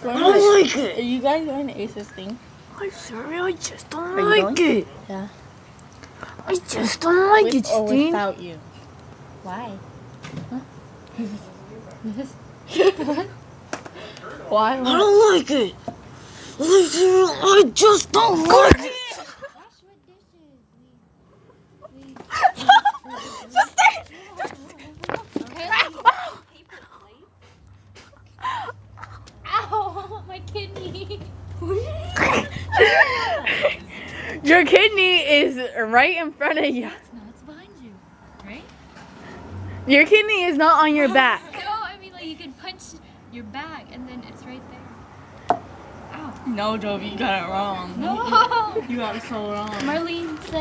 I don't like it. Are you guys going to Ace's thing? I'm sorry, I just don't like it. Yeah. I just don't like it, Or Justine. without you? Why? Huh? Why? I don't like it. I just don't like it. Ow, my kidney. Your kidney is right in front of you. No, it's behind you, right? Your kidney is not on your back. No, I mean like you can punch your back and then it's right there. Ow. No, Jovi, you got it wrong. No. You got it so wrong. Marlene said